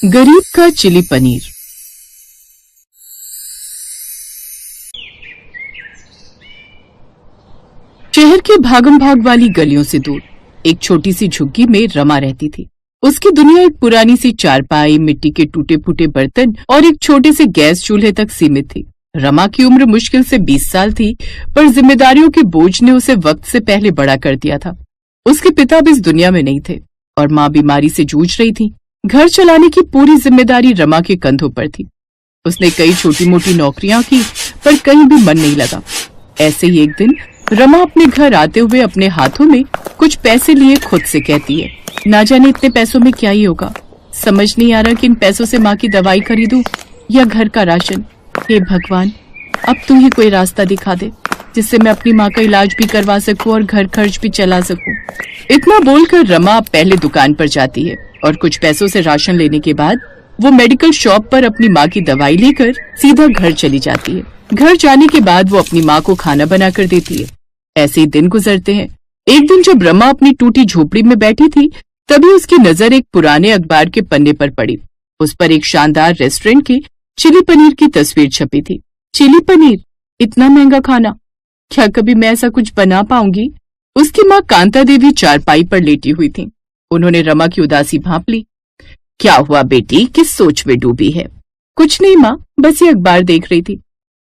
गरीब का चिली पनीर। शहर के भागम भाग वाली गलियों से दूर एक छोटी सी झुग्गी में रमा रहती थी। उसकी दुनिया एक पुरानी सी चारपाई, मिट्टी के टूटे फूटे बर्तन और एक छोटे से गैस चूल्हे तक सीमित थी। रमा की उम्र मुश्किल से 20 साल थी, पर जिम्मेदारियों के बोझ ने उसे वक्त से पहले बड़ा कर दिया था। उसके पिता अब इस दुनिया में नहीं थे और माँ बीमारी से जूझ रही थी। घर चलाने की पूरी जिम्मेदारी रमा के कंधों पर थी। उसने कई छोटी मोटी नौकरियां की, पर कहीं भी मन नहीं लगा। ऐसे ही एक दिन रमा अपने घर आते हुए अपने हाथों में कुछ पैसे लिए खुद से कहती है, ना जाने इतने पैसों में क्या ही होगा। समझ नहीं आ रहा कि इन पैसों से माँ की दवाई खरीदूं या घर का राशन। हे भगवान, अब तू ही कोई रास्ता दिखा दे जिससे मैं अपनी माँ का इलाज भी करवा सकूं और घर खर्च भी चला सकूं। इतना बोलकर रमा पहले दुकान पर जाती है और कुछ पैसों से राशन लेने के बाद वो मेडिकल शॉप पर अपनी माँ की दवाई लेकर सीधा घर चली जाती है। घर जाने के बाद वो अपनी माँ को खाना बना कर देती है। ऐसे ही दिन गुजरते हैं। एक दिन जब रमा अपनी टूटी झोपड़ी में बैठी थी, तभी उसकी नजर एक पुराने अखबार के पन्ने पर पड़ी। उस पर एक शानदार रेस्टोरेंट के चिली पनीर की तस्वीर छपी थी। चिली पनीर, इतना महंगा खाना, क्या कभी मैं ऐसा कुछ बना पाऊंगी? उसकी माँ कांता देवी चारपाई पर लेटी हुई थी। उन्होंने रमा की उदासी भांप ली। क्या हुआ बेटी, किस सोच में डूबी है? कुछ नहीं माँ, बस ये अखबार देख रही थी।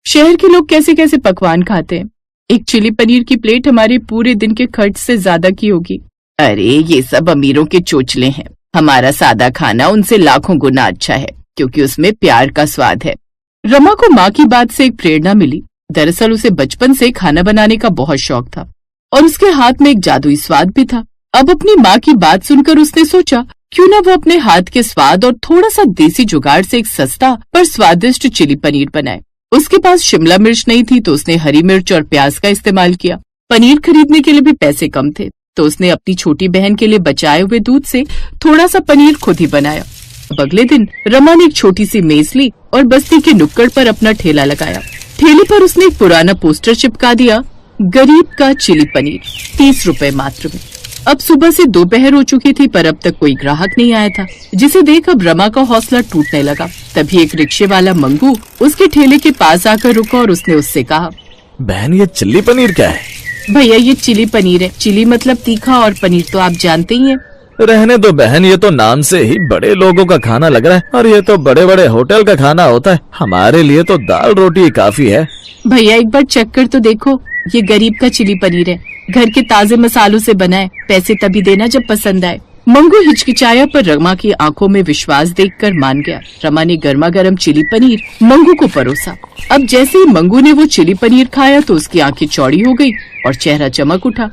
शहर के लोग कैसे कैसे पकवान खाते हैं। एक चिली पनीर की प्लेट हमारे पूरे दिन के खर्च से ज्यादा की होगी। अरे ये सब अमीरों के चोचले हैं। हमारा सादा खाना उनसे लाखों गुना अच्छा है, क्योंकि उसमें प्यार का स्वाद है। रमा को माँ की बात से एक प्रेरणा मिली। दरअसल उसे बचपन से खाना बनाने का बहुत शौक था और उसके हाथ में एक जादुई स्वाद भी था। अब अपनी माँ की बात सुनकर उसने सोचा, क्यों ना वो अपने हाथ के स्वाद और थोड़ा सा देसी जुगाड़ से एक सस्ता पर स्वादिष्ट चिली पनीर बनाए। उसके पास शिमला मिर्च नहीं थी, तो उसने हरी मिर्च और प्याज का इस्तेमाल किया। पनीर खरीदने के लिए भी पैसे कम थे, तो उसने अपनी छोटी बहन के लिए बचाए हुए दूध से थोड़ा सा पनीर खुद ही बनाया। अगले दिन रमा ने एक छोटी सी मेज ली और बस्ती के नुक्कड़ पर अपना ठेला लगाया। ठेले पर उसने एक पुराना पोस्टर चिपका दिया, गरीब का चिली पनीर, 30 रुपए मात्र में। अब सुबह से दोपहर हो चुकी थी, पर अब तक कोई ग्राहक नहीं आया था, जिसे देख अब रमा का हौसला टूटने लगा। तभी एक रिक्शे वाला मंगू उसके ठेले के पास आकर रुका और उसने उससे कहा, बहन ये चिली पनीर क्या है? भैया ये चिली पनीर है। चिली मतलब तीखा और पनीर तो आप जानते ही हैं। रहने दो बहन, ये तो नाम से ही बड़े लोगों का खाना लग रहा है और ये तो बड़े बड़े होटल का खाना होता है। हमारे लिए तो दाल रोटी काफी है। भैया एक बार चख कर तो देखो, ये गरीब का चिली पनीर है, घर के ताजे मसालों से बना है। पैसे तभी देना जब पसंद आए। मंगू हिचकिचाया, पर रमा की आंखों में विश्वास देखकर मान गया। रमा ने गर्मा गर्म चिली पनीर मंगू को परोसा। अब जैसे ही मंगू ने वो चिली पनीर खाया तो उसकी आंखें चौड़ी हो गई और चेहरा चमक उठा।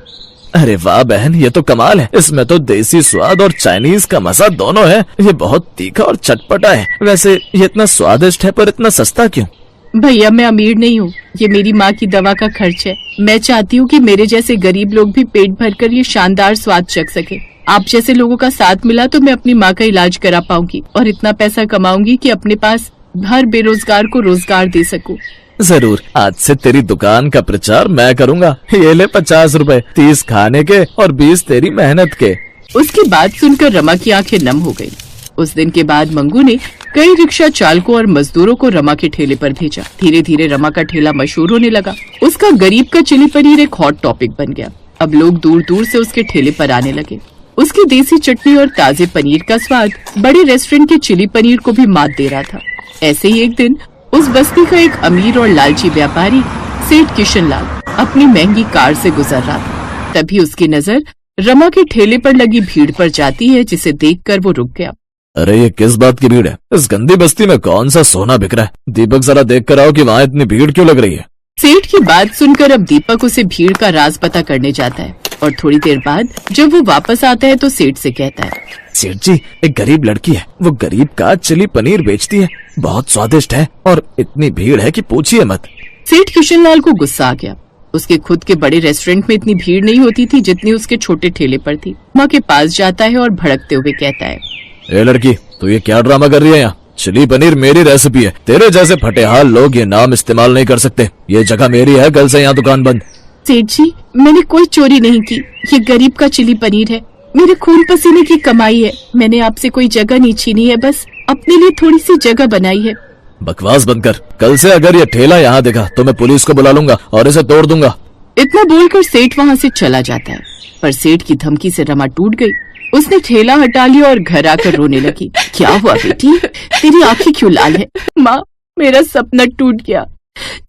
अरे वाह बहन, ये तो कमाल है। इसमें तो देसी स्वाद और चाइनीज का मजा दोनों है। ये बहुत तीखा और चटपटा है। वैसे ये इतना स्वादिष्ट है, पर इतना सस्ता क्यों? भैया मैं अमीर नहीं हूँ, ये मेरी माँ की दवा का खर्च है। मैं चाहती हूँ कि मेरे जैसे गरीब लोग भी पेट भरकर ये शानदार स्वाद चख सके। आप जैसे लोगों का साथ मिला तो मैं अपनी माँ का इलाज करा पाऊंगी और इतना पैसा कमाऊंगी कि अपने पास हर बेरोजगार को रोजगार दे सकूं। जरूर, आज से तेरी दुकान का प्रचार मैं करूँगा। ये ले 50 रुपए, 30 खाने के और 20 तेरी मेहनत के। उसकी बात सुनकर रमा की आंखें नम हो गयी। उस दिन के बाद मंगू ने कई रिक्शा चालकों और मजदूरों को रमा के ठेले पर भेजा। धीरे धीरे रमा का ठेला मशहूर होने लगा। उसका गरीब का चिली पनीर एक हॉट टॉपिक बन गया। अब लोग दूर दूर से उसके ठेले पर आने लगे। उसकी देसी चटनी और ताजे पनीर का स्वाद बड़े रेस्टोरेंट के चिली पनीर को भी मात दे रहा था। ऐसे ही एक दिन उस बस्ती का एक अमीर और लालची व्यापारी सेठ किशनलाल अपनी महंगी कार से गुजर रहा था। तभी उसकी नजर रमा के ठेले पर लगी भीड़ पर जाती है, जिसे देखकर वो रुक गया। अरे ये किस बात की भीड़ है? इस गंदी बस्ती में कौन सा सोना बिक रहा है? दीपक जरा देख कर आओ कि वहाँ इतनी भीड़ क्यों लग रही है। सेठ की बात सुनकर अब दीपक उसे भीड़ का राज पता करने जाता है और थोड़ी देर बाद जब वो वापस आता है तो सेठ से कहता है, सेठ जी, एक गरीब लड़की है, वो गरीब का चिली पनीर बेचती है। बहुत स्वादिष्ट है और इतनी भीड़ है कि पूछिए मत। सेठ किशनलाल को गुस्सा आ गया। उसके खुद के बड़े रेस्टोरेंट में इतनी भीड़ नहीं होती थी जितनी उसके छोटे ठेले पर थी। माँ के पास जाता है और भड़कते हुए कहता है, ए लड़की, तू ये क्या ड्रामा कर रही है यहाँ? चिली पनीर मेरी रेसिपी है। तेरे जैसे फटेहाल लोग ये नाम इस्तेमाल नहीं कर सकते। ये जगह मेरी है, कल से यहाँ दुकान बंद। सेठ जी, मैंने कोई चोरी नहीं की। ये गरीब का चिली पनीर है, मेरे खून पसीने की कमाई है। मैंने आपसे कोई जगह नहीं छीनी है, बस अपने लिए थोड़ी सी जगह बनाई है। बकवास बंद कर। कल से अगर ये ठेला यहाँ दिखा तो मैं पुलिस को बुला लूंगा और इसे तोड़ दूंगा। इतना बोलकर सेठ वहाँ से चला जाता है, पर सेठ की धमकी से रमा टूट गई। उसने ठेला हटा लिया और घर आकर रोने लगी। क्या हुआ बेटी, तेरी आंखें क्यों लाल है? माँ, मेरा सपना टूट गया।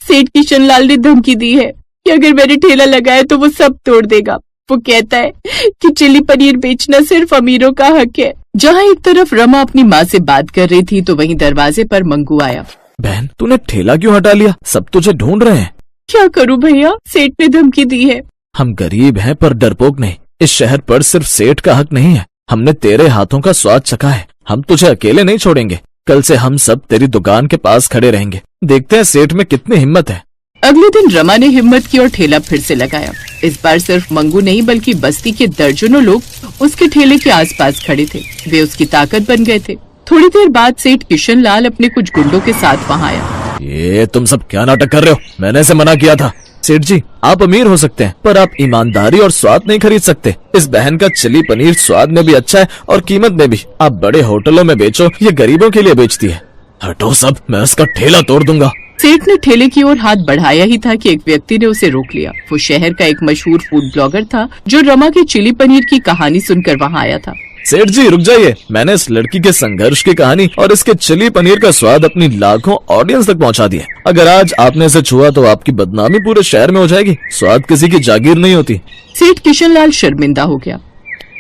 सेठ किशन लाल ने धमकी दी है कि अगर मैंने ठेला लगाया तो वो सब तोड़ देगा। वो कहता है कि चिली पनीर बेचना सिर्फ अमीरों का हक है। जहाँ एक तरफ रमा अपनी माँ से बात कर रही थी तो वहीं दरवाजे पर मंगू आया। बहन, तूने ठेला क्यों हटा लिया? सब तुझे ढूंढ रहे हैं। क्या करूं भैया, सेठ ने धमकी दी है। हम गरीब हैं पर डरपोक नहीं। इस शहर पर सिर्फ सेठ का हक नहीं है। हमने तेरे हाथों का स्वाद चखा है। हम तुझे अकेले नहीं छोड़ेंगे। कल से हम सब तेरी दुकान के पास खड़े रहेंगे। देखते हैं सेठ में कितनी हिम्मत है। अगले दिन रमा ने हिम्मत की और ठेला फिर से लगाया। इस बार सिर्फ मंगू नहीं बल्कि बस्ती के दर्जनों लोग उसके ठेले के आसपास खड़े थे। वे उसकी ताकत बन गए थे। थोड़ी देर बाद सेठ किशन लाल अपने कुछ गुंडों के साथ वहाँ आया। ये तुम सब क्या नाटक कर रहे हो? मैंने इसे मना किया था। सेठ जी, आप अमीर हो सकते हैं पर आप ईमानदारी और स्वाद नहीं खरीद सकते। इस बहन का चिली पनीर स्वाद में भी अच्छा है और कीमत में भी। आप बड़े होटलों में बेचो, ये गरीबों के लिए बेचती है। हटो सब, मैं उसका ठेला तोड़ दूंगा। सेठ ने ठेले की ओर हाथ बढ़ाया ही था कि एक व्यक्ति ने उसे रोक लिया। वो शहर का एक मशहूर फूड ब्लॉगर था जो रमा के चिली पनीर की कहानी सुनकर वहाँ आया था। सेठ जी रुक जाइए। मैंने इस लड़की के संघर्ष की कहानी और इसके चिली पनीर का स्वाद अपनी लाखों ऑडियंस तक पहुंचा दिया। अगर आज आपने इसे छुआ तो आपकी बदनामी पूरे शहर में हो जाएगी। स्वाद किसी की जागीर नहीं होती। सेठ किशन लाल शर्मिंदा हो गया।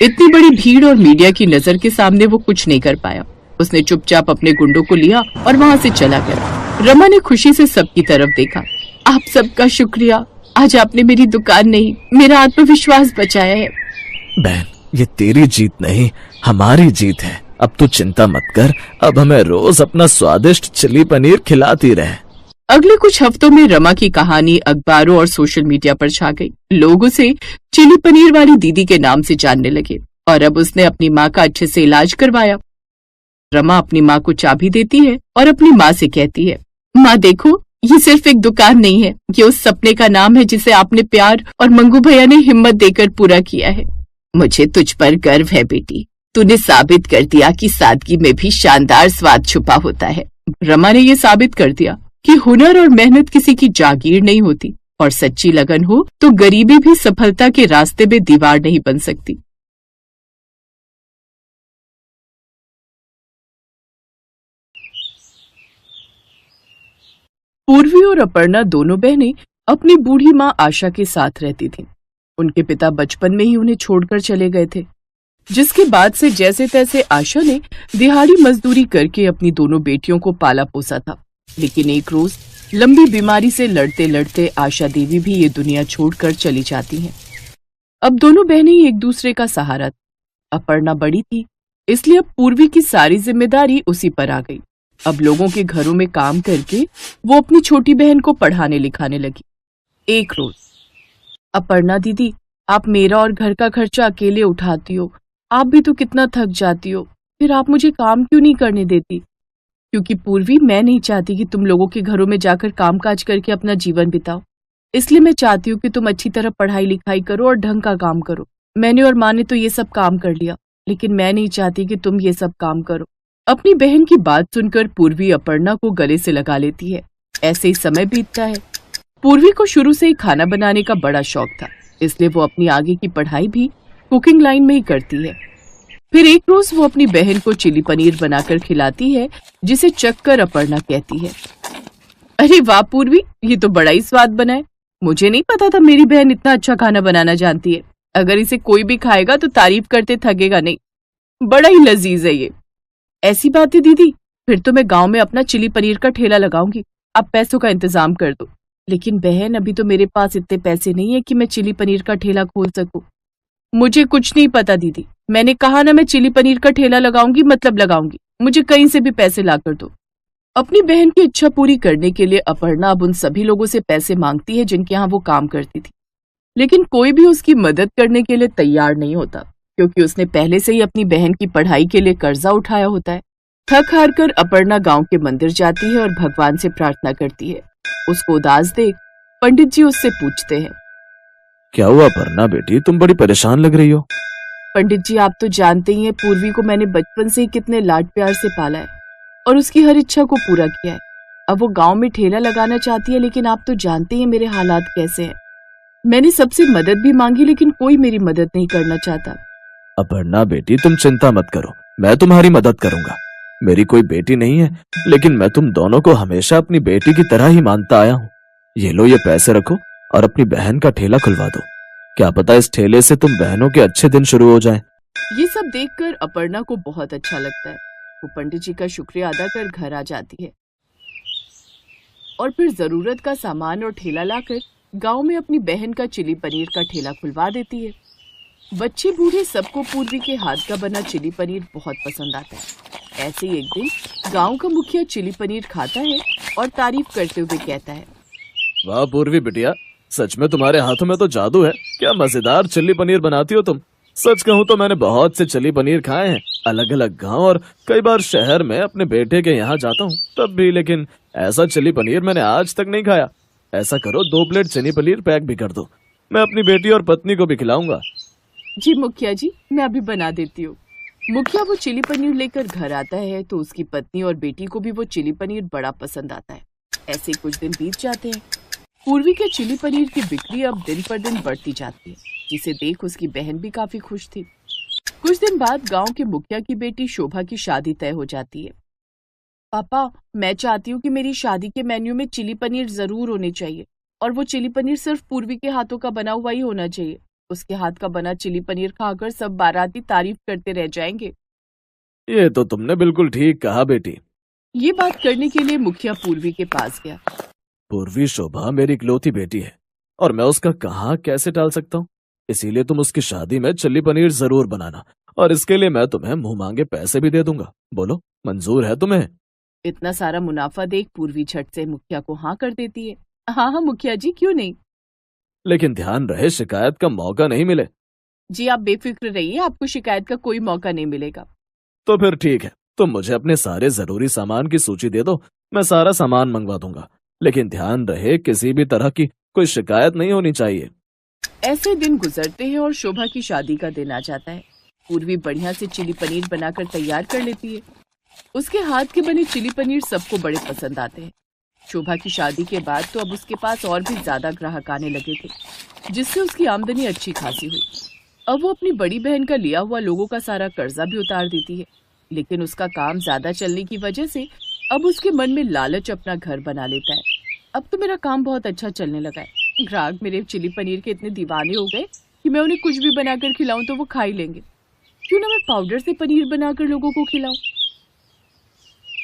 इतनी बड़ी भीड़ और मीडिया की नजर के सामने वो कुछ नहीं कर पाया। उसने चुपचाप अपने गुंडों को लिया और वहाँ से चला गया। रमा ने खुशी से सबकी तरफ देखा। आप सबका शुक्रिया। आज आपने मेरी दुकान नहीं, मेरा आत्मविश्वास बचाया है। बहन, ये तेरी जीत नहीं, हमारी जीत है। अब तू चिंता मत कर। अब हमें रोज अपना स्वादिष्ट चिली पनीर खिलाती रहे। अगले कुछ हफ्तों में रमा की कहानी अखबारों और सोशल मीडिया पर छा गई। लोग उसे चिली पनीर वाली दीदी के नाम से जानने लगे और अब उसने अपनी माँ का अच्छे से इलाज करवाया। रमा अपनी माँ को चाबी देती है और अपनी माँ से कहती है, माँ देखो, ये सिर्फ एक दुकान नहीं है, ये उस सपने का नाम है जिसे आपने प्यार और मंगू भैया ने हिम्मत देकर पूरा किया है। मुझे तुझ पर गर्व है बेटी। तूने साबित कर दिया कि सादगी में भी शानदार स्वाद छुपा होता है। रमा ने ये साबित कर दिया कि हुनर और मेहनत किसी की जागीर नहीं होती और सच्ची लगन हो तो गरीबी भी सफलता के रास्ते में दीवार नहीं बन सकती। पूर्वी और अपर्णा दोनों बहनें अपनी बूढ़ी माँ आशा के साथ रहती थीं। उनके पिता बचपन में ही उन्हें छोड़कर चले गए थे, जिसके बाद से जैसे तैसे आशा ने दिहाड़ी मजदूरी करके अपनी दोनों बेटियों को पाला पोसा था। लेकिन एक रोज लंबी बीमारी से लड़ते लड़ते आशा देवी भी ये दुनिया छोड़कर चली जाती हैं। अब दोनों बहनें ही एक दूसरे का सहारा थी। अपर्णा बड़ी थी, इसलिए अब पूर्वी की सारी जिम्मेदारी उसी पर आ गई। अब लोगों के घरों में काम करके वो अपनी छोटी बहन को पढ़ाने लिखाने लगी। एक रोज, अपर्णा दीदी, आप मेरा और घर का खर्चा अकेले उठाती हो, आप भी तो कितना थक जाती हो, फिर आप मुझे काम क्यों नहीं करने देती? क्योंकि पूर्वी, मैं नहीं चाहती कि तुम लोगों के घरों में जाकर कामकाज करके अपना जीवन बिताओ। इसलिए मैं चाहती हूँ कि तुम अच्छी तरह पढ़ाई लिखाई करो और ढंग का काम करो। मैंने और माँ ने तो ये सब काम कर लिया, लेकिन मैं नहीं चाहती कि तुम ये सब काम करो। अपनी बहन की बात सुनकर पूर्वी अपर्णा को गले से लगा लेती है। ऐसे ही समय बीतता है। पूर्वी को शुरू से ही खाना बनाने का बड़ा शौक था, इसलिए वो अपनी आगे की पढ़ाई भी कुकिंग लाइन में ही करती है। फिर एक रोज वो अपनी बहन को चिली पनीर बनाकर खिलाती है, जिसे चखकर अपर्णा कहती है, अरे वाह पूर्वी, ये तो बड़ा ही स्वाद बना है। मुझे नहीं पता था मेरी बहन इतना अच्छा खाना बनाना जानती है। अगर इसे कोई भी खाएगा तो तारीफ करते थकेगा नहीं। बड़ा ही लजीज है ये। ऐसी बात है दीदी, फिर तो मैं गांव में अपना चिली पनीर का ठेला लगाऊंगी। आप पैसों का इंतजाम कर दो। लेकिन बहन, अभी तो मेरे पास इतने पैसे नहीं है कि मैं चिली पनीर का ठेला खोल सकूं। मुझे कुछ नहीं पता दीदी, मैंने कहा ना, मैं चिली पनीर का ठेला लगाऊंगी मतलब लगाऊंगी। मुझे कहीं से भी पैसे ला कर दो। अपनी बहन की इच्छा पूरी करने के लिए अपर्णा अब उन सभी लोगों से पैसे मांगती है जिनके यहाँ वो काम करती थी, लेकिन कोई भी उसकी मदद करने के लिए तैयार नहीं होता, क्योंकि उसने पहले से ही अपनी बहन की पढ़ाई के लिए कर्जा उठाया होता है। थक हार कर अपर्णा गांव के मंदिर जाती है और भगवान से प्रार्थना करती है। उसको उदास देख पंडित जी उससे पूछते हैं, क्या हुआ अपर्णा बेटी, तुम बड़ी परेशान लग रही हो? पंडित जी, आप तो जानते ही हैं, पूर्वी को मैंने बचपन से ही कितने लाड प्यार से पाला है। और उसकी हर इच्छा को पूरा किया है। अब वो गांव में ठेला लगाना चाहती है, लेकिन आप तो जानते हैं मेरे हालात कैसे हैं। मैंने सबसे मदद भी मांगी, लेकिन कोई मेरी मदद नहीं करना चाहता। अपर्णा बेटी, तुम चिंता मत करो, मैं तुम्हारी मदद करूंगा। मेरी कोई बेटी नहीं है, लेकिन मैं तुम दोनों को हमेशा अपनी बेटी की तरह ही मानता आया हूँ। ये लो, ये पैसे रखो और अपनी बहन का ठेला खुलवा दो। क्या पता इस ठेले से तुम बहनों के अच्छे दिन शुरू हो जाएं। ये सब देखकर अपर्णा को बहुत अच्छा लगता है। वो पंडित जी का शुक्रिया अदा कर घर आ जाती है और फिर जरूरत का सामान और ठेला लाकर गांव में अपनी बहन का चिली पनीर का ठेला खुलवा देती है। बच्चे बूढ़े सबको पूर्वी के हाथ का बना चिली पनीर बहुत पसंद आता है। ऐसे ही एक दिन गांव का मुखिया चिली पनीर खाता है और तारीफ करते हुए कहता है, वाह पूर्वी बिटिया, सच में तुम्हारे हाथों में तो जादू है। क्या मजेदार चिल्ली पनीर बनाती हो तुम। सच कहूँ तो मैंने बहुत से चिल्ली पनीर खाए हैं, अलग अलग गांव और कई बार शहर में अपने बेटे के यहाँ जाता हूँ तब भी, लेकिन ऐसा चिल्ली पनीर मैंने आज तक नहीं खाया। ऐसा करो, 2 प्लेट चिल्ली पनीर पैक भी कर दो, मैं अपनी बेटी और पत्नी को भी खिलाऊंगा। जी मुखिया जी, मैं अभी बना देती हूँ। मुखिया वो चिली पनीर लेकर घर आता है तो उसकी पत्नी और बेटी को भी वो चिली पनीर बड़ा पसंद आता है। ऐसे कुछ दिन बीत जाते हैं। पूर्वी के चिली पनीर की बिक्री अब दिन पर दिन बढ़ती जाती है, जिसे देख उसकी बहन भी काफी खुश थी। कुछ दिन बाद गांव के मुखिया की बेटी शोभा की शादी तय हो जाती है। पापा, मैं चाहती हूँ कि मेरी शादी के मेन्यू में चिली पनीर जरूर होने चाहिए, और वो चिली पनीर सिर्फ पूर्वी के हाथों का बना हुआ ही होना चाहिए। उसके हाथ का बना चिली पनीर खाकर सब बाराती तारीफ करते रह जाएंगे। ये तो तुमने बिल्कुल ठीक कहा बेटी। ये बात करने के लिए मुखिया पूर्वी के पास गया। पूर्वी शोभा मेरी इकलौती बेटी है और मैं उसका कहाँ कैसे टाल सकता हूँ। इसीलिए तुम उसकी शादी में चिल्ली पनीर जरूर बनाना, और इसके लिए मैं तुम्हें मुंह मांगे पैसे भी दे दूंगा। बोलो, मंजूर है तुम्हें? इतना सारा मुनाफा देख पूर्वी झट से मुखिया को हाँ कर देती है। हाँ हाँ मुखिया जी, क्यों नहीं। लेकिन ध्यान रहे शिकायत का मौका नहीं मिले। जी आप बेफिक्र रहिए, आपको शिकायत का कोई मौका नहीं मिलेगा। तो फिर ठीक है, तुम मुझे अपने सारे जरूरी सामान की सूची दे दो, मैं सारा सामान मंगवा दूंगा। लेकिन ध्यान रहे किसी भी तरह की कोई शिकायत नहीं होनी चाहिए। ऐसे दिन गुजरते हैं और शोभा की शादी का दिन आ जाता है। पूर्वी बढ़िया से चिली पनीर बनाकर तैयार कर लेती है। उसके हाथ के बने चिली पनीर सबको बड़े पसंद आते हैं। शोभा की शादी के बाद तो अब उसके पास और भी ज्यादा ग्राहक आने लगे थे, जिससे उसकी आमदनी अच्छी खासी हुई। अब वो अपनी बड़ी बहन का लिया हुआ लोगों का सारा कर्जा भी उतार देती है, लेकिन उसका काम ज्यादा चलने की वजह से अब उसके मन में लालच अपना घर बना लेता है। अब तो मेरा काम बहुत अच्छा चलने लगा है। ग्राहक मेरे चिली पनीर के इतने दीवाने हो गए कि मैं उन्हें कुछ भी बनाकर खिलाऊं तो वो खा ही लेंगे। क्यों ना मैं पाउडर से पनीर बनाकर लोगों को खिलाऊं।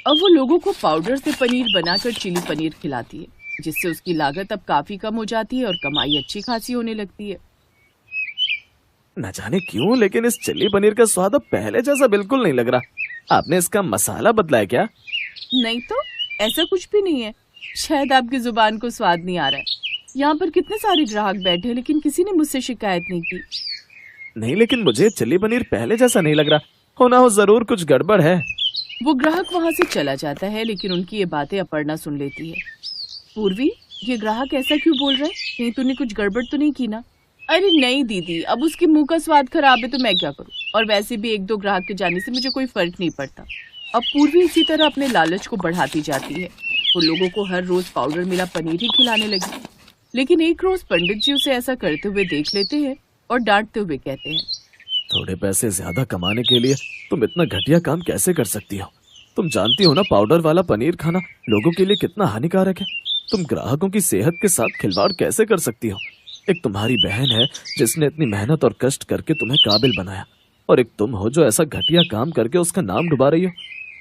अब वो लोगों को पाउडर से पनीर बनाकर चिली पनीर खिलाती है, जिससे उसकी लागत अब काफी कम हो जाती है और कमाई अच्छी खासी होने लगती है। न जाने क्यों, लेकिन इस चिल्ली पनीर का स्वाद अब पहले जैसा बिल्कुल नहीं लग रहा। आपने इसका मसाला बदला है क्या? नहीं तो, ऐसा कुछ भी नहीं है। शायद आपकी जुबान को स्वाद नहीं आ रहा है। यहाँ पर कितने सारे ग्राहक बैठे हैं, लेकिन किसी ने मुझसे शिकायत नहीं की। नहीं, लेकिन मुझे चिल्ली पनीर पहले जैसा नहीं लग रहा। होना हो जरूर कुछ गड़बड़ है। वो ग्राहक वहाँ से चला जाता है, लेकिन उनकी ये बातें अपर्णा सुन लेती है। पूर्वी, ये ग्राहक ऐसा क्यों बोल रहा है? कहीं तूने कुछ गड़बड़ तो नहीं की ना? अरे नहीं दीदी, अब उसके मुंह का स्वाद खराब है तो मैं क्या करूँ। और वैसे भी 1-2 ग्राहक के जाने से मुझे कोई फर्क नहीं पड़ता। अब पूर्वी इसी तरह अपने लालच को बढ़ाती जाती है। वो लोगों को हर रोज पाउडर मिला पनीर ही खिलाने लगी। लेकिन एक रोज पंडित जी उसे ऐसा करते हुए देख लेते हैं और डांटते हुए कहते हैं, थोड़े पैसे ज्यादा कमाने के लिए तुम इतना घटिया काम कैसे कर सकती हो? तुम जानती हो ना पाउडर वाला पनीर खाना लोगों के लिए कितना हानिकारक है। तुम ग्राहकों की सेहत के साथ खिलवाड़ कैसे कर सकती हो? एक तुम्हारी बहन है जिसने इतनी मेहनत और कष्ट करके तुम्हें काबिल बनाया, और एक तुम हो जो ऐसा घटिया काम करके उसका नाम डुबा रही हो।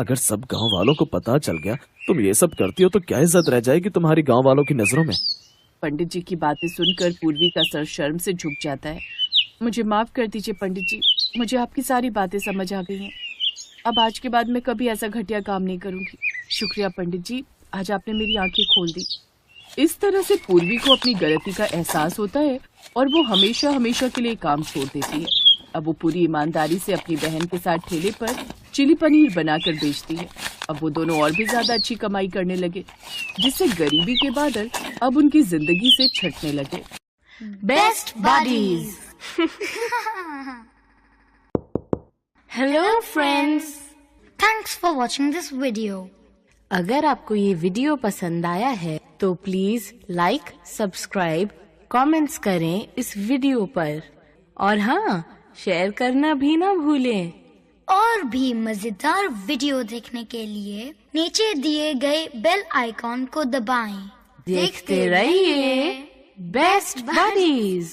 अगर सब गांव वालों को पता चल गया तुम ये सब करती हो तो क्या इज्जत रह जाएगी तुम्हारी गांव वालों की नजरों में। पंडित जी की बातें सुनकर पूर्वी का सर शर्म से झुक जाता है। मुझे माफ कर दीजिए पंडित जी, मुझे आपकी सारी बातें समझ आ गई हैं। अब आज के बाद मैं कभी ऐसा घटिया काम नहीं करूंगी। शुक्रिया पंडित जी, आज आपने मेरी आंखें खोल दी। इस तरह से पूर्वी को अपनी गलती का एहसास होता है और वो हमेशा हमेशा के लिए काम छोड़ देती है। अब वो पूरी ईमानदारी से अपनी बहन के साथ ठेले पर चिली पनीर बनाकर बेचती है। अब वो दोनों और भी ज्यादा अच्छी कमाई करने लगे, जिससे गरीबी के बादल अब उनकी जिंदगी से छटने लगे। Best buddies. Hello friends, Thanks for watching this video. अगर आपको ये वीडियो पसंद आया है तो प्लीज लाइक, सब्सक्राइब, कमेंट्स करें इस वीडियो पर और हाँ, शेयर करना भी ना भूलें। और भी मजेदार वीडियो देखने के लिए नीचे दिए गए बेल आइकॉन को दबाएं। देखते रहिए बेस्ट बडीज।